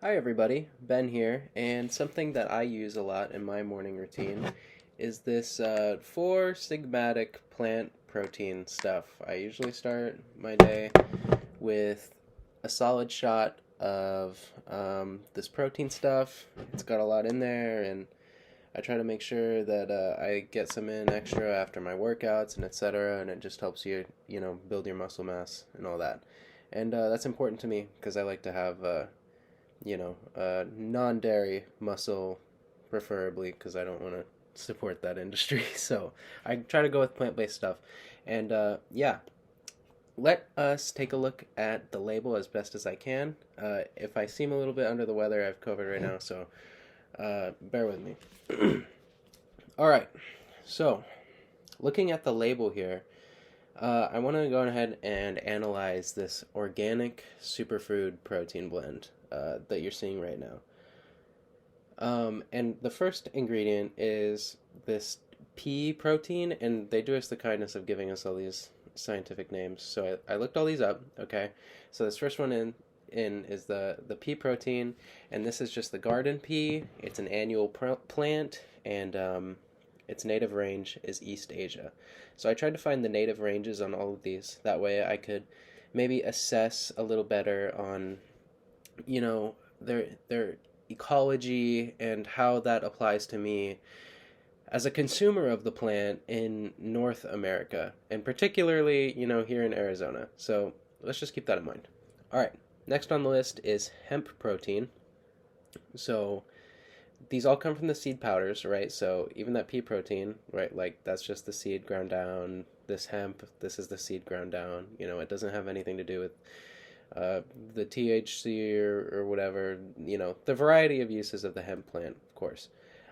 Hi everybody, Ben here, and something that I use a lot in my morning routine is this 4 sigmatic plant protein stuff. I usually start my day with a solid shot of this protein stuff. It's got a lot in there, and I try to make sure that I get some in extra after my workouts and etc. And it just helps you, build your muscle mass and all that. And that's important to me because I like to have non-dairy muscle, preferably, because I don't want to support that industry. So I try to go with plant-based stuff. And yeah, let us take a look at the label as best as I can. If I seem a little bit under the weather, I have COVID right now, so bear with me. All right, so looking at the label here, I want to go ahead and analyze this organic superfood protein blend that you're seeing right now. And the first ingredient is this pea protein, and they do us the kindness of giving us all these scientific names. So I looked all these up. Okay, so this first one in is the pea protein, and this is just the garden pea. It's an annual plant, and its native range is East Asia. So I tried to find the native ranges on all of these. That way I could maybe assess a little better on, their ecology and how that applies to me as a consumer of the plant in North America, and particularly, here in Arizona. So let's just keep that in mind. All right, next on the list is hemp protein. So these all come from the seed powders, right? So even that pea protein, right? Like that's just the seed ground down. This hemp, this is the seed ground down. It doesn't have anything to do with the THC or whatever. The variety of uses of the hemp plant, of course.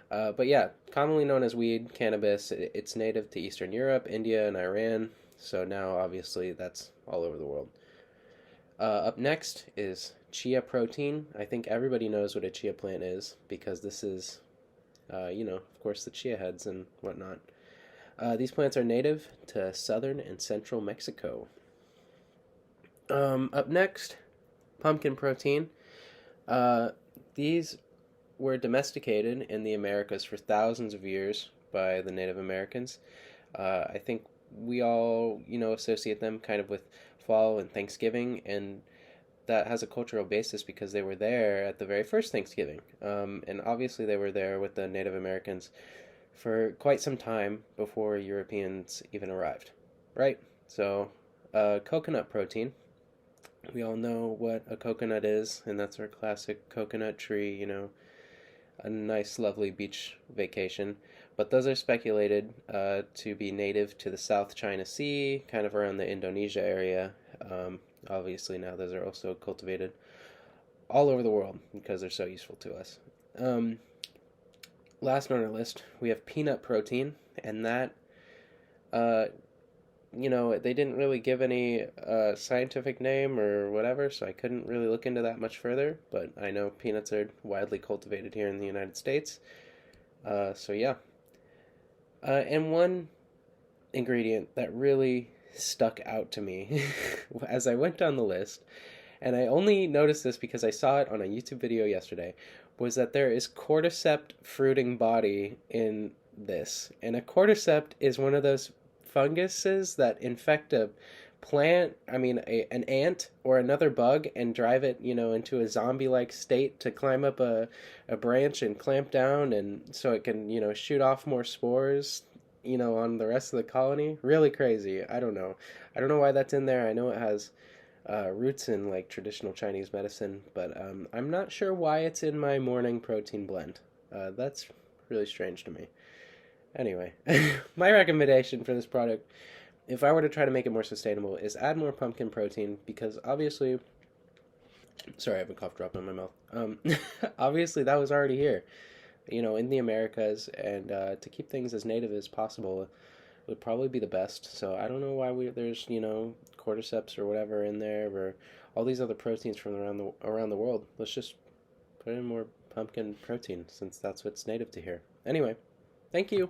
But yeah, commonly known as weed, cannabis. It's native to Eastern Europe, India, and Iran. So now, obviously, that's all over the world. Up next is chia protein. I think everybody knows what a chia plant is because this is, of course, the chia heads and whatnot. These plants are native to southern and central Mexico. Up next, pumpkin protein. These were domesticated in the Americas for thousands of years by the Native Americans. I think we all, associate them kind of with fall and Thanksgiving, and that has a cultural basis because they were there at the very first Thanksgiving. And obviously, they were there with the Native Americans for quite some time before Europeans even arrived, right? So, coconut protein. We all know what a coconut is, and that's our classic coconut tree, a nice, lovely beach vacation. But those are speculated to be native to the South China Sea, kind of around the Indonesia area. Obviously, now those are also cultivated all over the world because they're so useful to us. Last on our list, we have peanut protein, and that, they didn't really give any scientific name or whatever, so I couldn't really look into that much further. But I know peanuts are widely cultivated here in the United States. So yeah. And one ingredient that really stuck out to me as I went down the list, and I only noticed this because I saw it on a YouTube video yesterday, was that there is cordyceps fruiting body in this. And a cordyceps is one of those funguses that infect a plant, an ant or another bug, and drive it, into a zombie-like state to climb up a branch and clamp down, and so it can, shoot off more spores, on the rest of the colony. Really crazy. I don't know. I don't know why that's in there. I know it has roots in like traditional Chinese medicine, but I'm not sure why it's in my morning protein blend. That's really strange to me. Anyway, my recommendation for this product, if I were to try to make it more sustainable, is add more pumpkin protein because obviously, sorry, I have a cough drop in my mouth. Obviously, that was already here, in the Americas, and to keep things as native as possible would probably be the best. So I don't know why there's cordyceps or whatever in there, or all these other proteins from around the world. Let's just put in more pumpkin protein since that's what's native to here. Anyway, thank you.